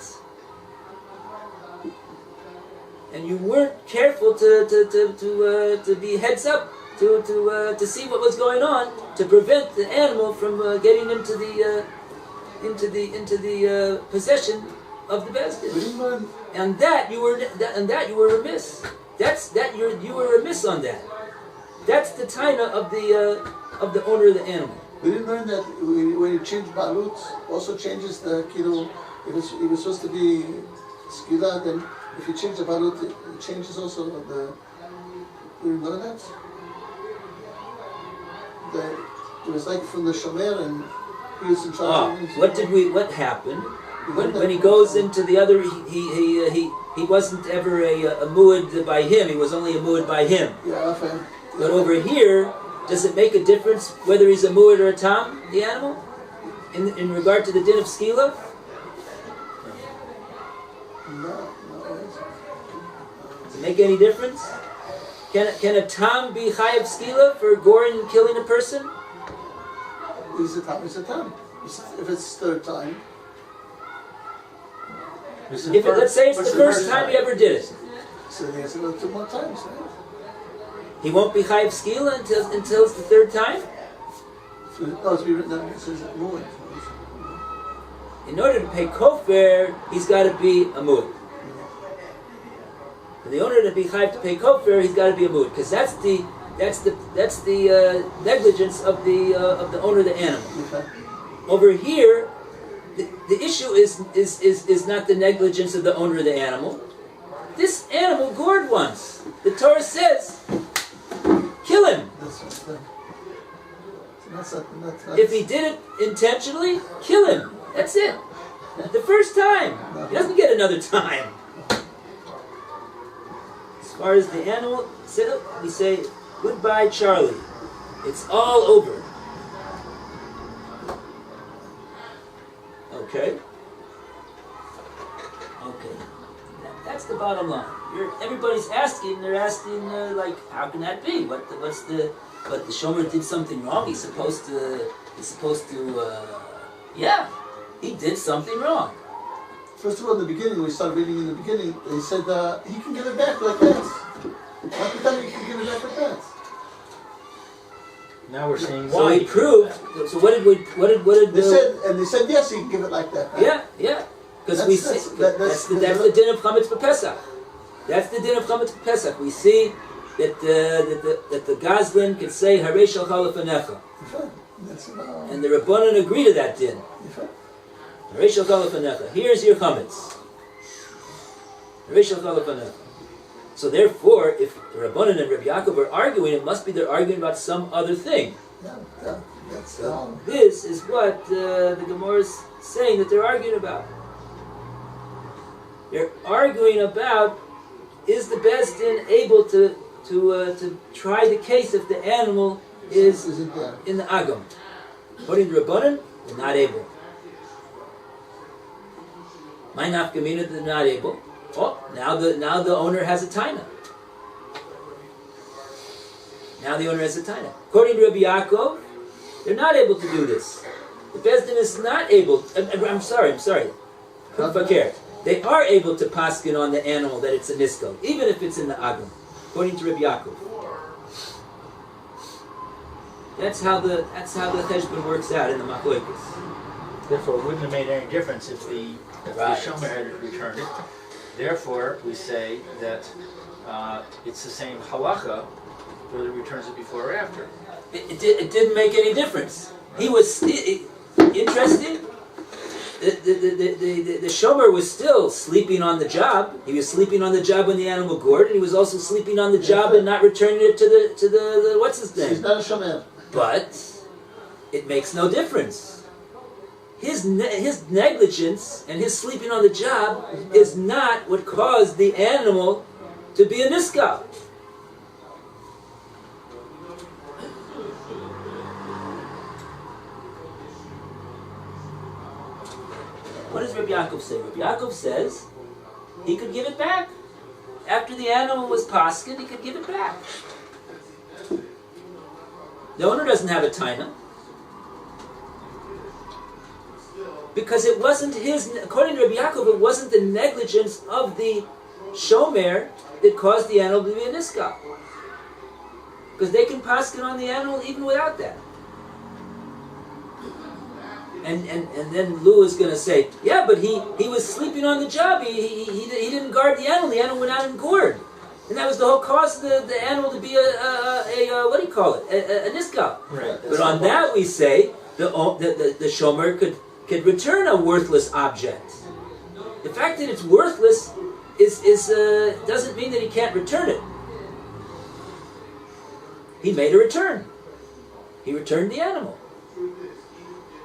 And you weren't careful to be heads up to see what was going on to prevent the animal from getting into the possession of the Bezdin. And that you were remiss. You were remiss on that. That's the taina of the owner of the animal. We didn't learn that when you change balut, also changes the kilo. If it was supposed to be skila, then if you change the balut, it changes also the. We didn't learn that. It was like from the shomer, and he was in charge. What happened? When he goes into the other, he wasn't ever a muad by him. He was only a muad by him. Yeah, okay. But over here, does it make a difference whether he's a muad or a tam, the animal, in regard to the din of skila? No. Does it make any difference? Can a tam be chayav skila for goring and killing a person? He's a tam. If it's third time. Let's say it's the first time he ever did it. So he has to go 2 more times, right? He won't be chayav skila until it's the third time? No, it's be written down. It says muad. In order to pay kofar, he's got to be a muad. In order to be chayav to pay kofar, he's got to be a muad, because that's the negligence of the owner of the animal. Okay. Over here, the issue is not the negligence of the owner of the animal. This animal gored once. The Torah says, kill him. If he did it intentionally, kill him. That's it. The first time. He doesn't get another time. As far as the animal, we say, goodbye, Charlie. It's all over. Okay. That's the bottom line. Everybody's asking. They're asking, how can that be? But the shomer did something wrong. He's supposed to. Yeah, he did something wrong. First of all, in the beginning, we started reading in the beginning. They said he can give it back like that. Every time he can give it back like that. Now we're seeing So he proved. So what did They said yes, he can give it like that. Right? Yeah. Because we see that's the din of chametz b'Pesach. That's the din of chametz b'Pesach. We see that the Goslin can say Harei Shalcha Lefanecha, and the Rabbanan agree to that din. Harei Shalcha Lefanecha. Here's your chametz. Harei Shalcha Lefanecha. So therefore, if the Rabbanan and Rabbi Yaakov are arguing, it must be they're arguing about some other thing. This is what the Gemora is saying that they're arguing about. They're arguing about, is the Bezdin able to try the case if the animal is in the Agam? According to Rabbanan, they're not able. My nafkamina, they're not able. Oh, now the owner has a taina. Now the owner has a taina. According to Rabbi Yaakov, they're not able to do this. The Bezdin is not able. I'm sorry. Fakir. They are able to paskin on the animal that it's a nisko, even if it's in the agam. According to Rabbi Yaakov. That's how the cheshbon works out in the machlokes. Therefore, it wouldn't have made any difference if the shomer had returned it. Therefore, we say that it's the same halacha whether he returns it before or after. It didn't make any difference. He was interesting. the shomer was still sleeping on the job. He was sleeping on the job when the animal gored, and he was also sleeping on the job and not returning it to the what's his name? He's not a shomer. But it makes no difference. His negligence and his sleeping on the job is not what caused the animal to be a niskal. What does Rabbi Yaakov say? Rabbi Yaakov says he could give it back. After the animal was paskin, he could give it back. The owner doesn't have a taina. Because it wasn't his, according to Rabbi Yaakov, it wasn't the negligence of the shomer that caused the animal to be a niskal. Because they can paskin on the animal even without that. And then Lou is going to say, yeah, but he was sleeping on the job. He didn't guard the animal went out and gored. And that was the whole cause of the animal to be a what do you call it? A niskal. Right. But on that we say the shomer could return a worthless object. The fact that it's worthless is doesn't mean that he can't return it. He made a return. He returned the animal.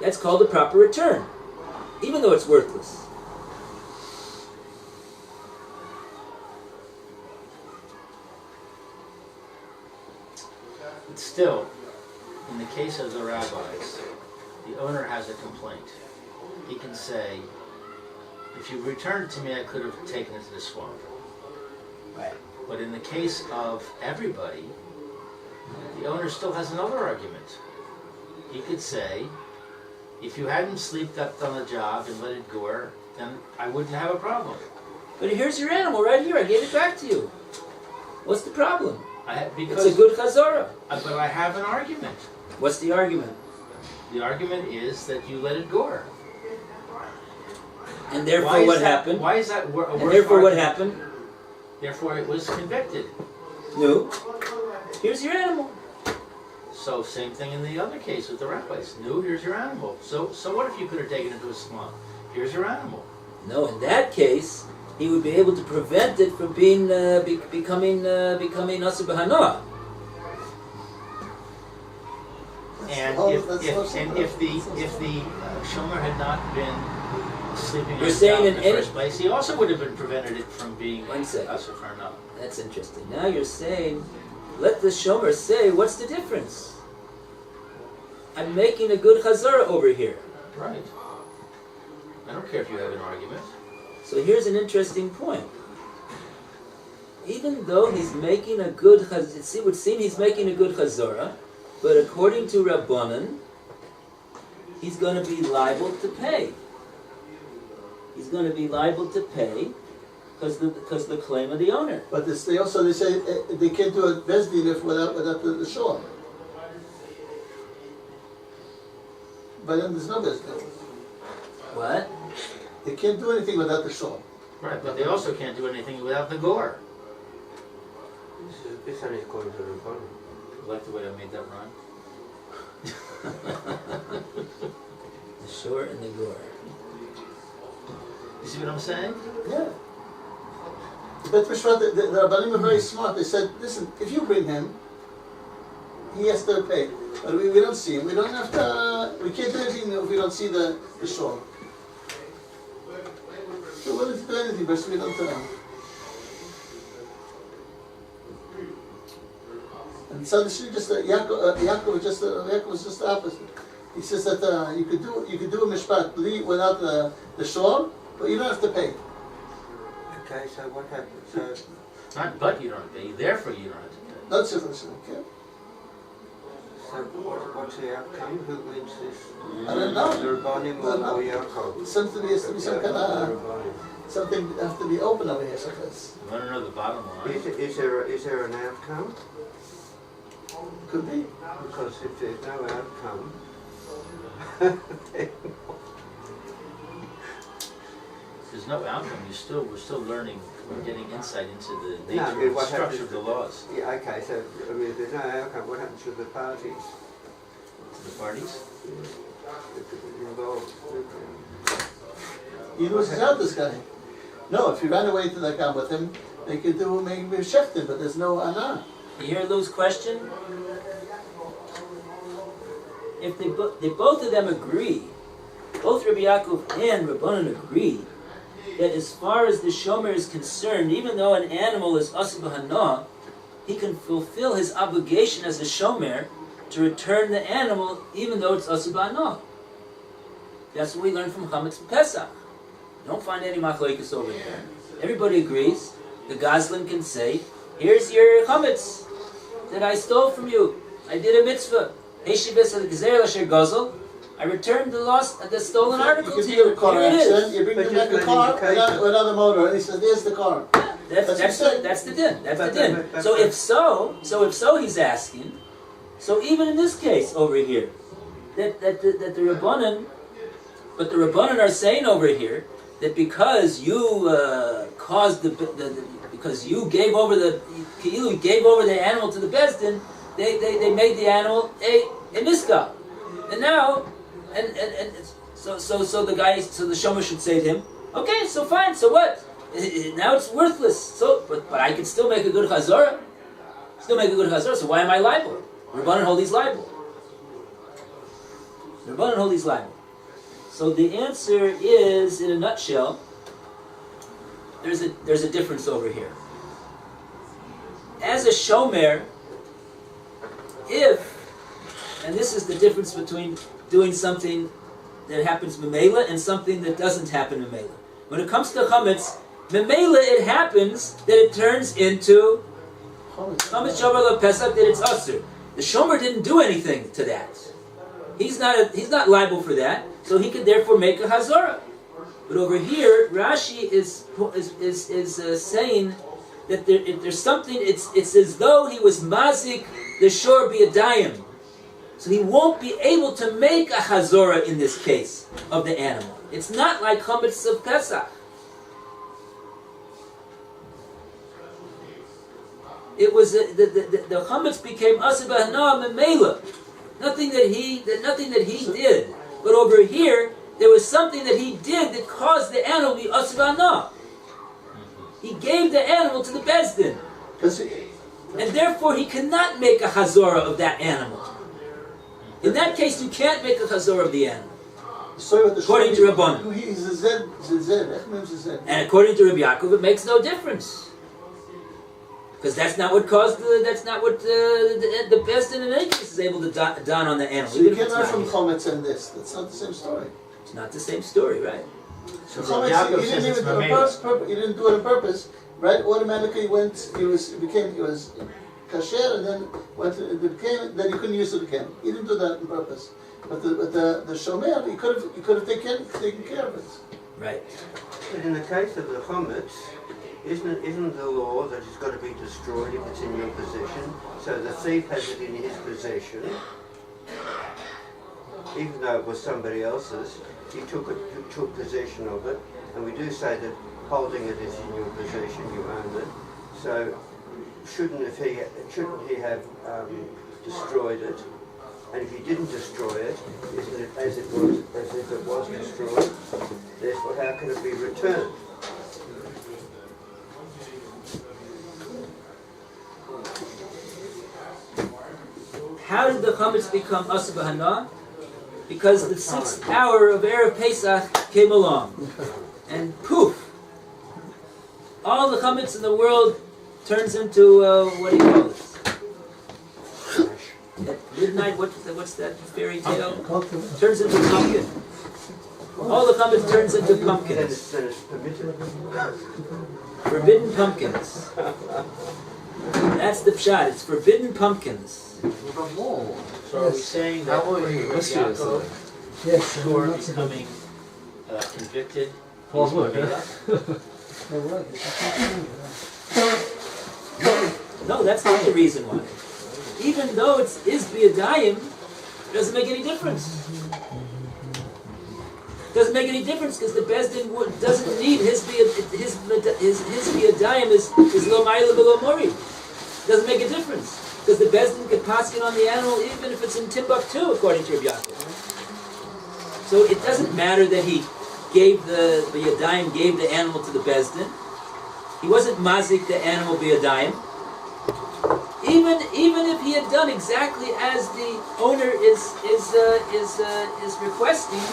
That's called a proper return, even though it's worthless. But still, in the case of the rabbis, the owner has a complaint. He can say, if you returned it to me, I could have taken it to the swamp. Right. But in the case of everybody, the owner still has another argument. He could say, if you hadn't slept up on the job and let it gore, then I wouldn't have a problem. But here's your animal right here. I gave it back to you. What's the problem? Because It's a good chazara. But I have an argument. What's the argument? The argument is that you let it gore. And therefore what happened? Why is that a And worse therefore what argument? happened? Therefore it was convicted. No. Here's your animal. So same thing in the other case with the rabbis. No, here's your animal. So what if you could have taken it to a swamp? Here's your animal. No, in that case, he would be able to prevent it from being becoming asur b'hanoah. And if the shomer had not been sleeping on You're the saying job in in the any- first place, he also would have been prevented it from being One second. asur b'hanoah. That's interesting. Now you're saying, let the shomer say, what's the difference? I'm making a good chazara over here. Right. I don't care if you have an argument. So here's an interesting point. Even though he's making a good chazara, it would seem he's making a good chazara, but according to Rabbanan, he's going to be liable to pay. He's going to be liable to pay because the claim of the owner. But they say they can't do a bezdin if without the shore. But then there's no bezdin. What? They can't do anything without the shore. Right, but they also can't do anything without the gore. This one is called the Reuven. You like the way I made that rhyme? The shore and the gore. You see what I'm saying? Yeah. But the Rabbanim are very smart. They said, listen, if you bring him, he has to pay. But we don't see him. We don't have to. We can't do anything if we don't see the shore. So we're willing to do anything, but we don't. And so the Shri just Yaakov was just the opposite. He says that you could do a mishpat without the shore, but you don't have to pay. Okay, so what happens? So, Not but you don't pay, therefore you don't have to pay. That's it. Okay. so what's the outcome? Who wins this? I don't know. The Rabbanim or Yaakov? Seems to be some kind The of Rabbanim. something have to be open over here. Someplace. You want to know the bottom line? Is there an outcome? Could be. Because if there's no outcome, There's no outcome. We're still learning. We're getting insight into the No, nature I mean, and what structure happens of the laws. yeah, okay. So I mean, if there's no outcome, what happens to the parties To the parties. involved? He loses out this guy. No, if you ran away to the camp with him, they could do maybe a shechting, but there's no anah. You hear Lou's question? If they both of them agree, both Rabbi Yaakov and Rabbanan agree, that as far as the shomer is concerned, even though an animal is asur b'hana, he can fulfill his obligation as a shomer to return the animal, even though it's asur b'hana. That's what we learn from Chametz Pesach. Don't find any machlokes over there. Everybody agrees. The Goslin can say, "Here's your chametz that I stole from you. I did a mitzvah. I returned the stolen article to you. You car Here it is." accident, you bring him back a car with another motor, and he says, "There's the car." That's the din. That's the din. So if so, he's asking. So even in this case over here, that the Rabbanan, but the Rabbanan are saying over here that because you caused because you gave over the animal to the Bezdin, they made the animal a miska, and now so the shomer should say to him, okay, so fine, so what? Now it's worthless. So but I can still make a good chazorah. So why am I liable? Rabbanan hold he's liable. So the answer is, in a nutshell, there's a difference over here. As a shomer, and this is the difference between doing something that happens memela and something that doesn't happen memela. When it comes to chametz, memela it happens that it turns into chametz shavar lePesach, that it's asur. The shomer didn't do anything to that. He's not liable for that, so he could therefore make a hazorah. But over here, Rashi is saying that there's something. It's as though he was mazik the shor biyadayim, so he won't be able to make a hazorah in this case of the animal. It's not like chametz of Pesach. It was the chametz became asur b'hana memela. Nothing that he did. But over here, there was something that he did that caused the animal to be asur b'hana. He gave the animal to the Bezdin. And therefore he cannot make a hazorah of that animal. In that case, you can't make a hazorah of the animal. According to Rabbanan. And according to Rabbi Yaakov, it makes no difference. Because that's not what the Bezdin in any case is able to don on the animal. So you can't learn from chametz and this. That's not the same story. It's not the same story, right? So chametz, you didn't even do it you didn't do it on purpose, right? Automatically he was kasher, and then then you couldn't use it again. He didn't do that on purpose. But the shomer, he could have taken care of it. Right. But in the case of the chametz, isn't the law that it's got to be destroyed if it's in your possession? So the thief has it in his possession, even though it was somebody else's. He took possession of it, and we do say that holding it is in your possession, you own it. So shouldn't he have destroyed it? And if he didn't destroy it, isn't it as if it was destroyed? Therefore, how can it be returned? How did the chametz become asur b'hana? Because the 6th hour of Erev Pesach came along, and poof, all the chametz in the world turns into what do you call it? At midnight, what's that fairy tale? Turns into pumpkin. All the chametz turns into pumpkins. Forbidden pumpkins. That's the pshat. It's forbidden pumpkins. So are we saying that Yaakov before becoming convicted, he's No, that's not the reason why. Even though it's biyadayim, it doesn't make any difference. It doesn't make any difference because the Bezdin doesn't need his biyadayim is lo ma'ila v'lo mori. Doesn't make a difference. Because the Bezdin could paskin on the animal even if it's in Timbuktu, according to Rabbi Yaakov. So it doesn't matter that he gave the Yadayim gave the animal to the Bezdin. He wasn't mazik the animal b'Yadayim. Even if he had done exactly as the owner is requesting,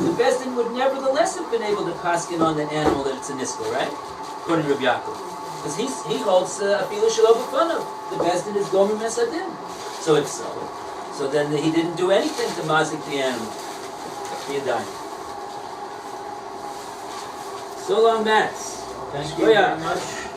the Bezdin would nevertheless have been able to paskin on the animal that it's a niskal, right? According to Rabbi Yaakov. Because he holds afilu shelo b'fanav. The Bezdin is gomer mesadim. So if so then he didn't do anything to mazik the animal. He died. So long, Mats. Thank you very much.